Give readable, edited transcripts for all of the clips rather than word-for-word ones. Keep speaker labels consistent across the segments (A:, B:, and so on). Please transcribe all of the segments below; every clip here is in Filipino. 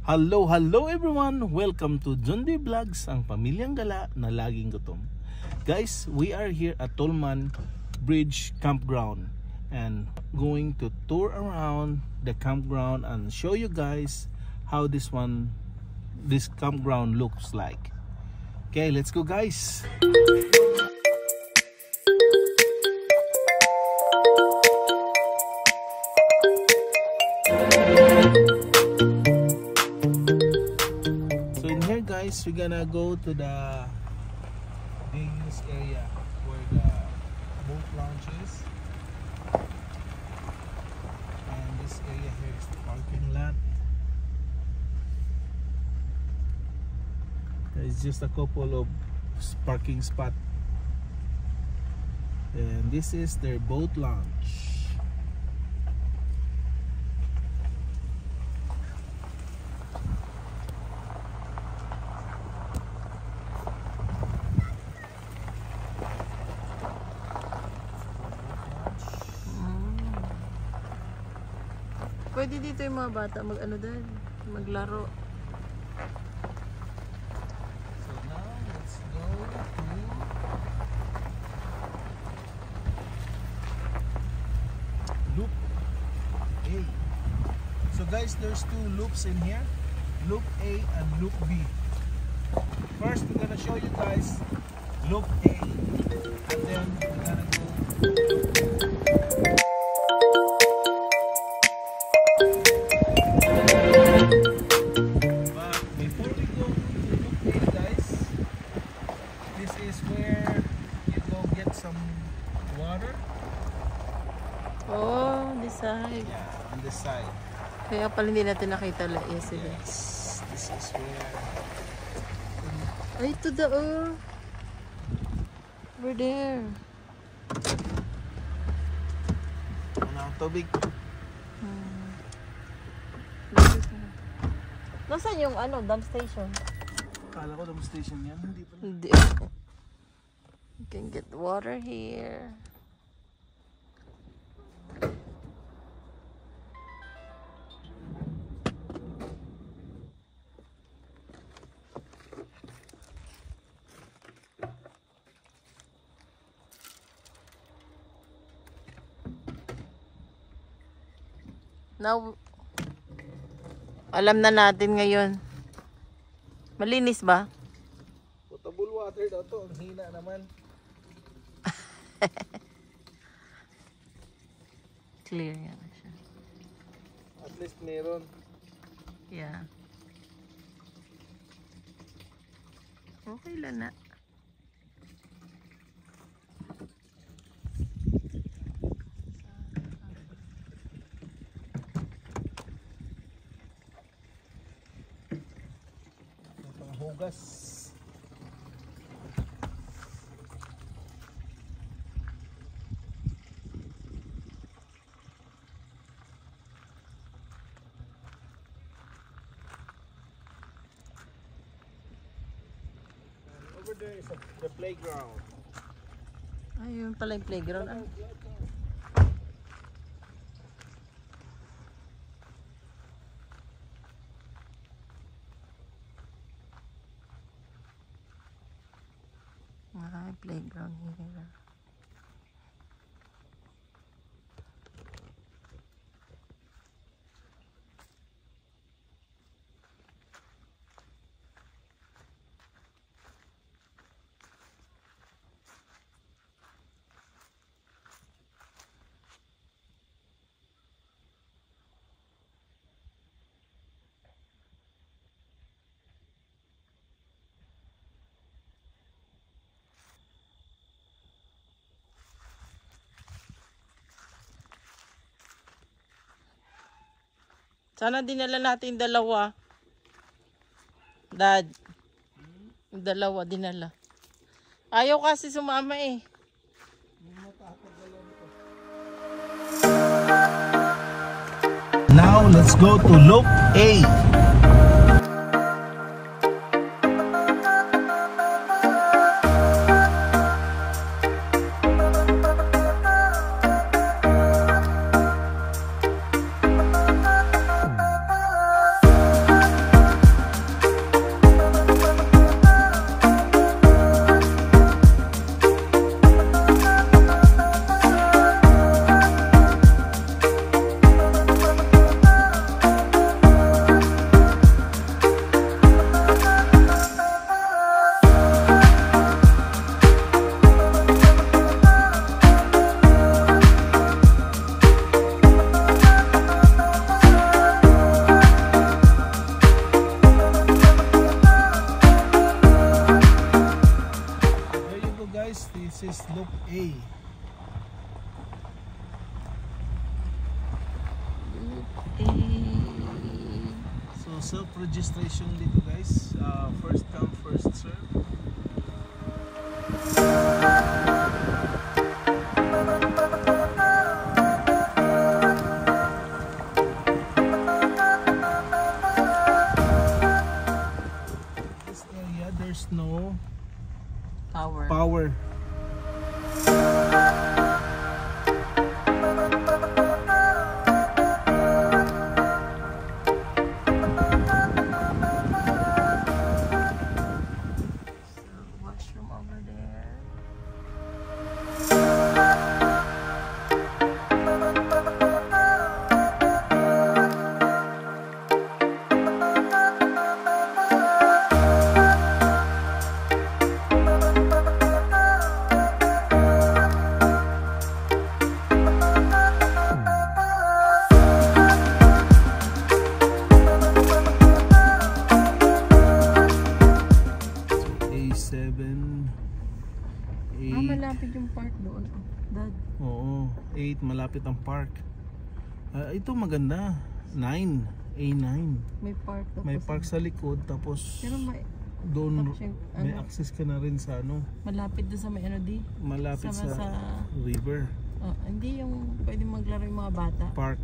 A: Hello everyone! Welcome to John D Vlogs, ang pamilyang gala na laging gutom. Guys, we are here at Tolman Bridge Campground and going to tour around the campground and show you guys how this campground looks like. Okay, let's go guys! We're gonna go to the day-use area where the boat launch is, and this area here is the parking lot. There's just a couple of parking spots, and this is their boat launch.
B: Pwede dito yung mga bata maglaro.
A: So now let's go to loop A. So guys, there's two loops in here, loop A and loop B. First we're gonna show you guys loop A, and then we're gonna go
B: side.
A: Yeah, on this side.
B: Kaya pala hindi natin nakita yesterday.
A: Yes, this is where.
B: Ay, to the over there.
A: Ano, tubig.
B: Nasaan yung dump station?
A: Kala ko dump station yan. Hindi pala.
B: Hindi. You can get water here. Now, alam na natin ngayon. Malinis ba?
A: Potable water daw to. Ang hina naman.
B: Clear yan siya.
A: At least meron.
B: Yeah. Okay lang na.
A: Hugas. Over there is the playground.
B: Ayun pala yung playground. Playground here. Sana dinala natin dalawa. Dad. Dalawa dinala. Ayaw kasi sumama eh.
A: Now let's go to loop A. A. So self-registration dito guys. First come, first serve. This area, there's no power.
B: Washroom over there. Malapit yung park doon. Dad.
A: Oo, 8 malapit ang park. Ito maganda. 9, A9.
B: May park tapos.
A: May park sa likod tapos
B: Pero
A: doon may
B: ano,
A: access ka na rin sa ano.
B: malapit doon sa may ano di.
A: Malapit
B: Sama
A: sa river.
B: Hindi yung pwede maglaro yung mga bata.
A: Park.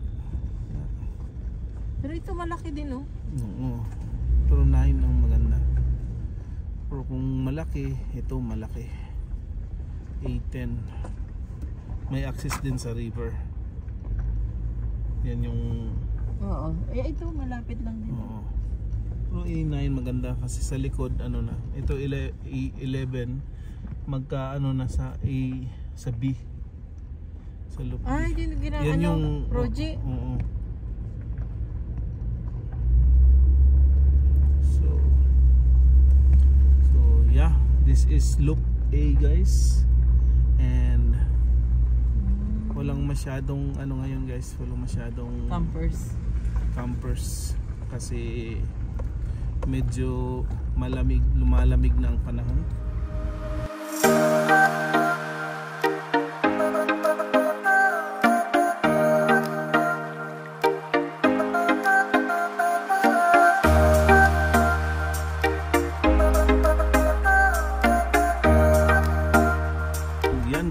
B: Pero ito malaki din oh.
A: Oo. Pero 9 ang maganda. Pero kung malaki, ito malaki. A10. May access din sa river. Yan yung
B: Oo. Ito malapit lang din.
A: oo. Pero A9 maganda kasi sa likod ano na. Ito A11 magka ano na sa A sa B. Sa loop B.
B: Yun
A: Yan
B: ano,
A: yung
B: project.
A: Oo. So yeah, this is loop A guys. And walang masyadong ano ngayon guys, walang masyadong campers kasi medyo lumalamig na ang panahon.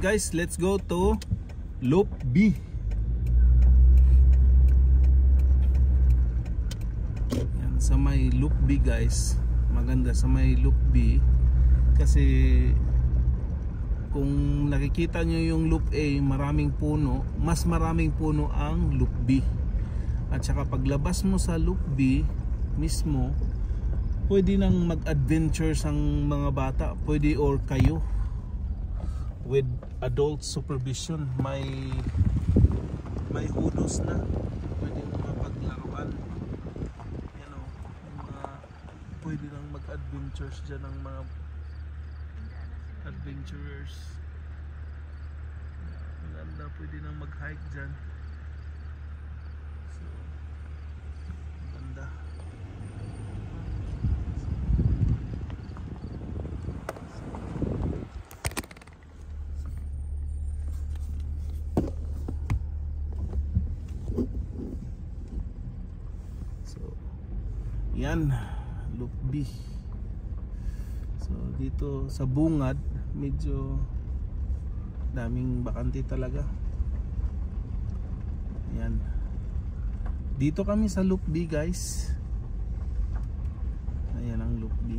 A: Guys, let's go to Loop B. Yan, sa may Loop B guys, maganda sa may Loop B kasi kung nakikita nyo yung Loop A, maraming puno, mas maraming puno ang Loop B. At saka paglabas mo sa Loop B mismo, pwede nang mag-adventure ang mga bata, pwede or kayo with adult supervision. May hudos na pwede mo mapaglaruan, you know, pwede nang mag-adventures dyan ng mga adventurers. Maganda, pwede nang mag-hike dyan. So maganda. Yan, Loop B. So dito sa bungad medyo daming bakante talaga. Yan. Dito kami sa Loop B guys. Ayan ang Loop B.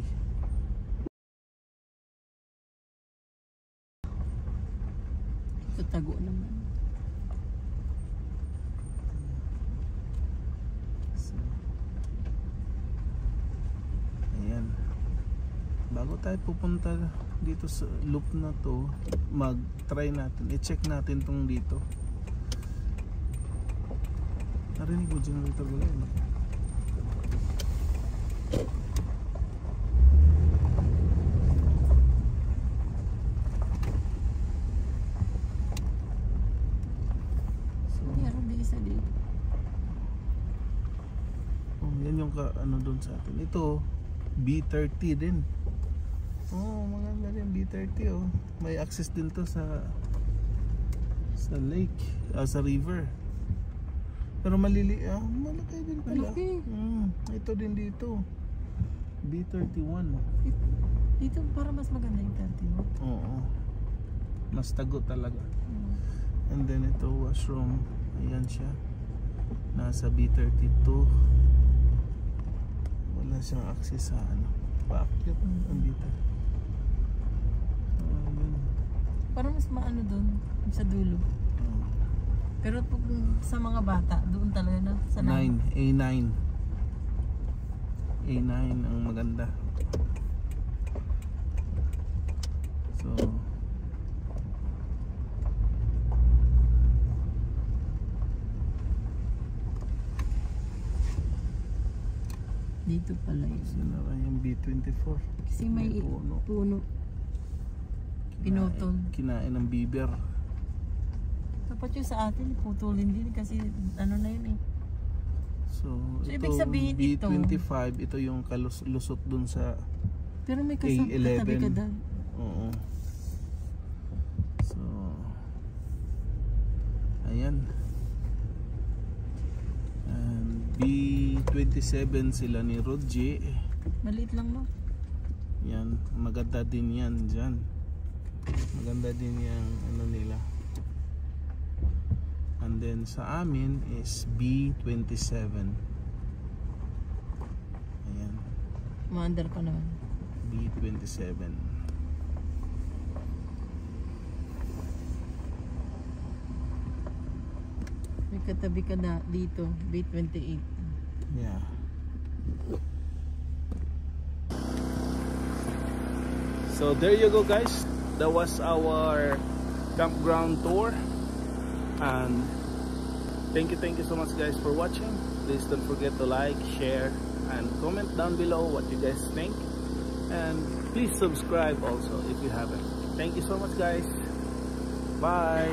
B: Tatago naman.
A: Ayan. Bago tayo pupunta dito sa loop na to, mag-try natin, i-check natin tong dito. Narinig mo generator ko lang.
B: Meron din isa dito.
A: Yan yung ano doon sa atin. Ito B30 din. Oh, maganda din B30 oh. May access din to sa Sa lake, sa river. Pero malaki din pala.
B: Malaki.
A: Ito din dito. B31.
B: Dito para mas maganda yung 31.
A: Oo. Mas tago talaga. And then ito washroom. Ayan siya. Nasa B32. Wala siyang access sa ano. Paakyat ang dito.
B: Parang mas maano doon sa dulo. Pero pag sa mga bata, doon talaga na sa
A: 9. A9. A9 ang maganda. So
B: dito pala yun.
A: sinara yung B24.
B: Kasi may puno. Pinutol.
A: Kinain ng biber.
B: Dapat yung sa atin, putulin din kasi ano na yun eh.
A: So
B: ibig sabihin
A: B25, ito yung kalusot dun sa
B: pero may
A: A11.
B: katabi ka dyan.
A: Oo. So ayan. And B27 sila ni Rodje.
B: Maliit lang no?
A: Yan, maganda din yan dyan. Maganda din yung ano nila. And then sa amin is B27. Ayan.
B: Maandar pa naman.
A: B27.
B: May katabi ka na dito, B28.
A: Yeah. So there you go guys. That was our campground tour. And thank you so much guys for watching. Please don't forget to like, share, and comment down below what you guys think. And please subscribe also if you haven't. Thank you so much guys. Bye.